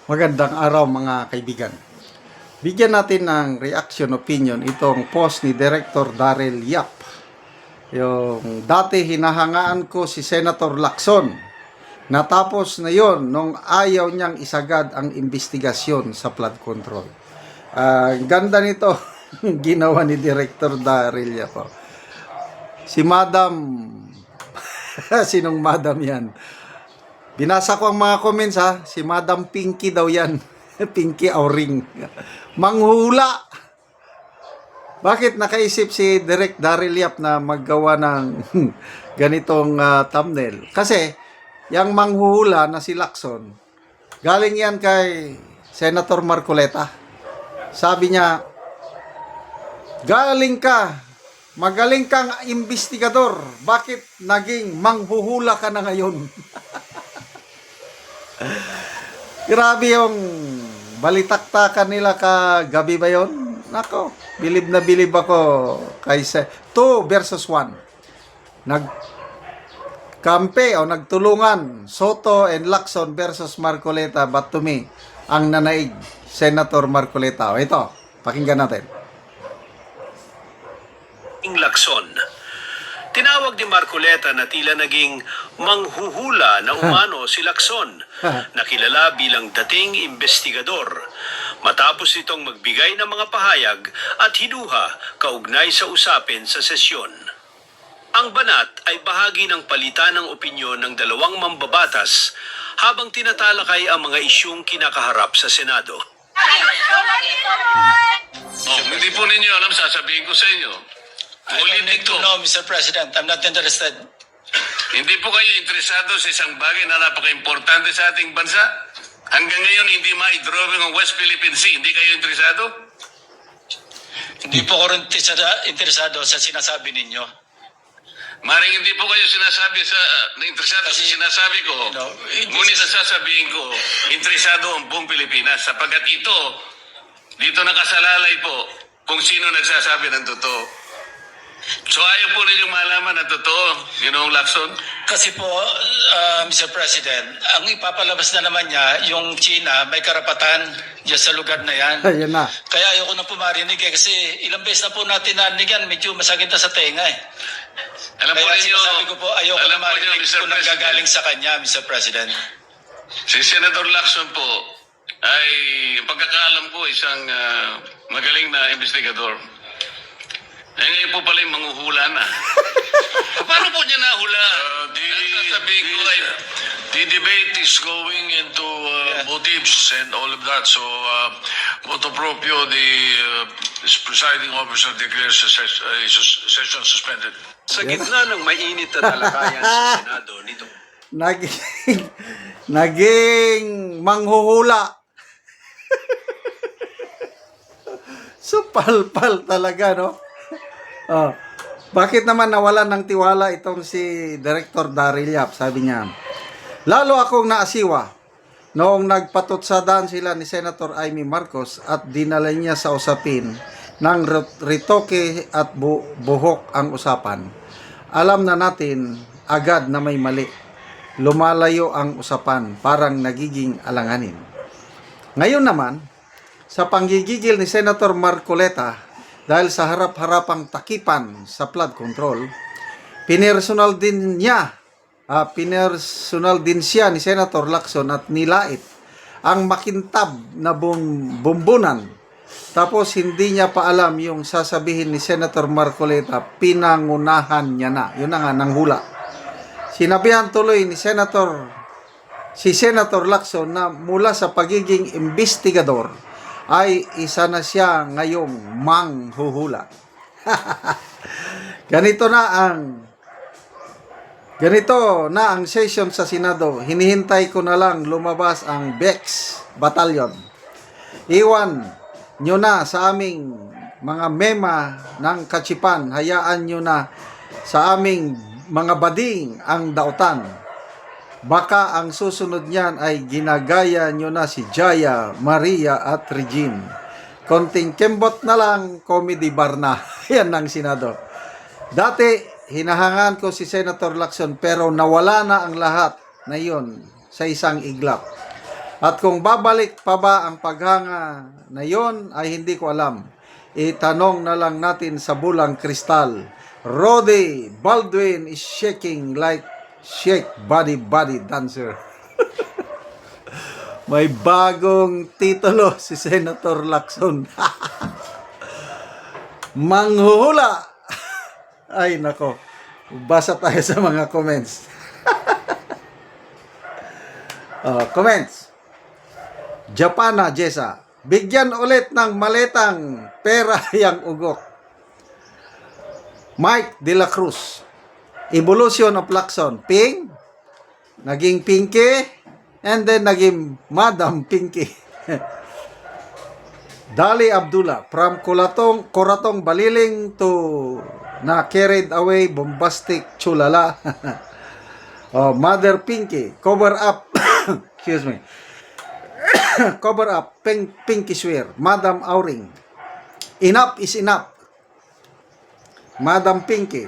Magandang araw mga kaibigan. Bigyan natin ng reaction opinion itong post ni Director Daryl Yap. Yung dati hinahangaan ko si Senator Lacson. Natapos na yon nung ayaw niyang isagad ang investigasyon sa flood control. Ganda nito ginawa ni Director Daryl Yap. Si Madam, sinong Madam yan? Binasa ko ang mga comments ha. Si Madam Pinky daw yan. Pinky Auring. Manghuhula. Bakit nakaisip si Direk Daryl Yap na maggawa ng ganitong thumbnail? Kasi, yung manghuhula na si Lacson, galing yan kay Senator Marcoleta. Sabi niya, magaling kang investigador. Bakit naging manghuhula ka na ngayon? Grabe yung balitaktakan nila kagabi ba yun? Nako, bilib na bilib ako kay 2 versus 1. Nagkampe o nagtulungan Soto and Lacson versus Marcoleta, but to me, ang nanaig Senator Marcoleta. O ito, pakinggan natin. Lacson. Tinawag ni Marcoleta na tila naging manghuhula na umano si Lacson, na kilala bilang dating investigador, matapos itong magbigay ng mga pahayag at hinuha kaugnay sa usapin sa sesyon. Ang banat ay bahagi ng palitan ng opinyon ng dalawang mambabatas habang tinatalakay ang mga isyung kinakaharap sa Senado. Hindi po ninyo alam, sasabihin ko sa inyo. I don't need to know, Mr. President. I'm not interested. Hindi po kayo interesado sa isang bagay na napaka-importante sa ating bansa? Hanggang ngayon, hindi ma-drawing ang West Philippine Sea. Hindi kayo interesado? Hindi po ako rin interesado sa sinasabi ninyo. Maring hindi po kayo interesado sa sinasabi ko. Ngunit ang sasabihin ko, interesado ang buong Pilipinas. Sapagkat dito nakasalalay po kung sino nagsasabi ng totoo. So ayaw po ninyong malaman na totoo, Ginoong Lacson? Kasi po, Mr. President, ang ipapalabas na naman niya, yung China, may karapatan dyan sa lugar na yan. Ayan na. Kaya ayoko na po marinig kasi ilang beses na po natin narinig yan, medyo masakit na sa tenga eh. Alam po Kaya ninyo, sinasabi ko po, ayoko na marinig kung nanggagaling sa kanya, Mr. President. Si Senator Lacson po ay pagkakaalam ko isang magaling na investigador. Ngayon po pala yung manghuhula na. Paano po niya nahula? The debate is going into motives and all of that. So, motu proprio, the presiding officer declares the session suspended. Sa gitna ng mainit na talakayan sa Senado nito, Naging manghuhula. So, palpal talaga, no? Bakit naman nawalan ng tiwala itong si Director Daryl Yap? Sabi niya, lalo akong naasiwa noong nagpatutsadan sila ni Senator Amy Marcos at dinala niya sa usapin ng ritoke at buhok ang usapan. Alam na natin agad na may mali. Lumalayo ang usapan, parang nagiging alanganin. Ngayon naman, sa panggigigil ni Senator Marcoleta, dahil sa harap-harapang takipan sa flood control, pinersonal din siya ni Senator Lacson at nilait ang makintab na bumbunan. Tapos hindi niya pa alam yung sasabihin ni Senator Marcoleta, pinangunahan niya na. Yun na nga, nanghula. Sinabihan tuloy ni si Senator Lacson na mula sa pagiging investigador, ay isa na siya ngayong manghuhula. Ganito na ang session sa Senado. Hinihintay ko na lang lumabas ang BEX Battalion. Iwan nyo na sa aming mga mema ng kachipan. Hayaan nyo na sa aming mga bading ang dautan. Baka ang susunod niyan ay ginagaya nyo na si Jaya, Maria at Regine. Konting kembot na lang, comedy bar na. Yan ang Senado. Dati, hinahangan ko si Senator Lacson pero nawala na ang lahat na yun sa isang iglap. At kung babalik pa ba ang paghanga na yon ay hindi ko alam. Itanong na lang natin sa bulang kristal. Rody Baldwin is shaking like shake body dancer. May bagong titulo si Senator Lacson. Manghuhula. Ay nako. Basa tayo sa mga comments. Comments. Japana Jessa. Bigyan ulit ng maletang pera yang ugok. Mike De La Cruz. Evolution of Lacson. Pink. Naging Pinky. And then naging Madam Pinky. Dali Abdullah. From Kuratong Baliling to na carried away bombastic chulala. Mother Pinky. Cover up. Excuse me. Cover up, Pinky Swear, Madam Auring. Enough is enough. Madam Pinky.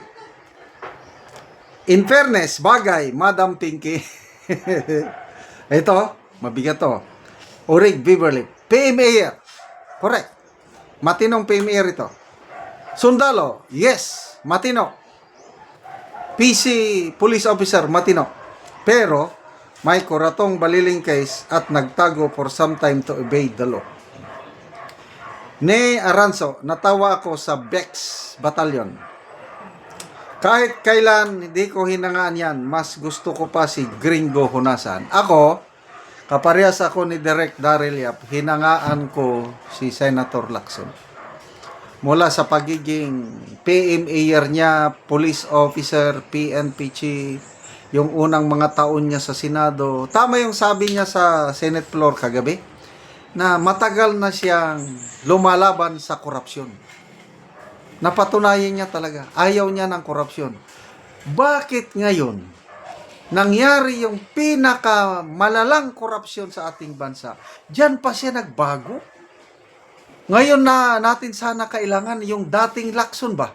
In fairness, bagay, Madam Pinky. Ito, mabigat to. Orig Beverly, PMA. Correct. Matinong PMA ito. Sundalo, yes, matino. PC Police Officer, matino. Pero, may Kuratong Baliling case at nagtago for some time to evade the law. Ne Aranzo, natawa ako sa Bex Battalion. Kahit kailan hindi ko hinangaan yan, mas gusto ko pa si Gringo Hunasan. Ako, kaparehas ako ni Direk Daryl Yap, hinangaan ko si Senator Lacson. Mula sa pagiging PMA niya, police officer, PNP chief, yung unang mga taon niya sa Senado. Tama yung sabi niya sa Senate floor kagabi, na matagal na siyang lumalaban sa korupsyon. Napatunayan niya talaga, ayaw niya ng korupsyon. Bakit ngayon, nangyari yung pinakamalalang korupsyon sa ating bansa, diyan pa siya nagbago? Ngayon na natin sana kailangan yung dating Lacson ba,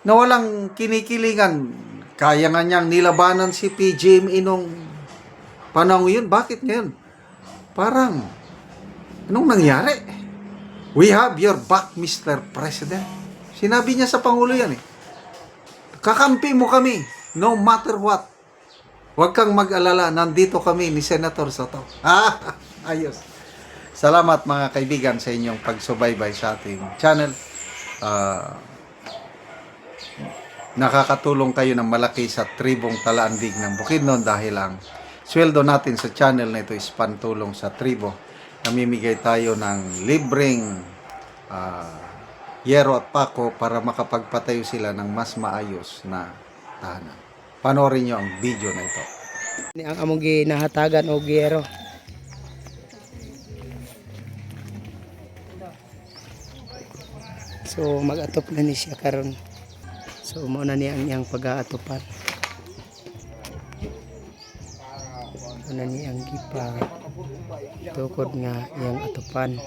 na walang kinikilingan. Kaya nga niyang nilabanan si PGME nung panahon yun. Bakit ngayon? Parang, anong nangyari? We have your back, Mr. President. Sinabi niya sa Pangulo yan eh. Kakampi mo kami, no matter what. Huwag kang mag-alala, nandito kami ni Senator Soto. Ayos. Salamat mga kaibigan sa inyong pagsubaybay sa ating channel. Nakakatulong kayo ng malaki sa tribong Talaandig ng Bukidnon dahil ang sweldo natin sa channel na ito is pantulong sa tribo. Namimigay tayo ng libreng yero at pako para makapagpatayo sila ng mas maayos na tahanan. Panoorin nyo ang video na ito. Ang among ginahatagan o giyero. So mag-atop na ni siya karon. So mauna niya ang iyang pag-aatupan. Mauna niya ang gipa tukod nga iyang atupan.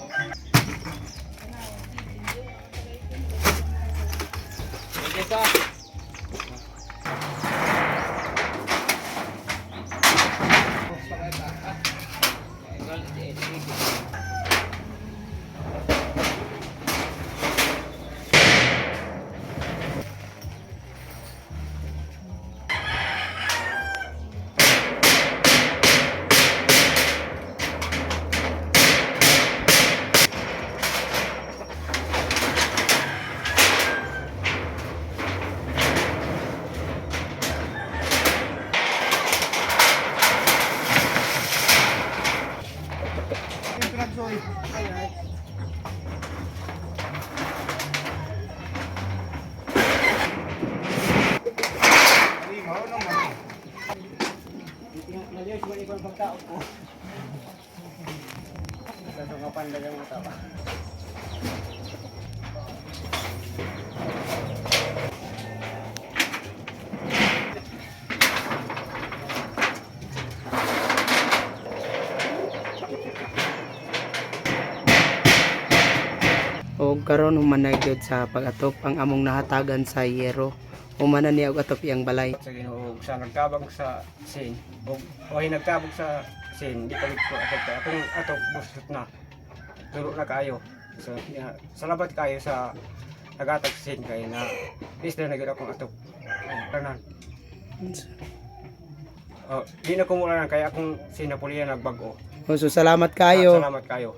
O karon humanay gyud sa pag-atop ang among nahatagan sa yero. Humana niya og atop iyang balay. Sa Ginoo sa nagtabang sa sin o nagtabang sa sin di palit ko atong atok busot na turo na kayo. So salamat kayo sa nagatag sin kay na is na nagid akong atok tanan. Di na ko mula kaya akong sinapulian nagbago. So salamat kayo. Salamat kayo.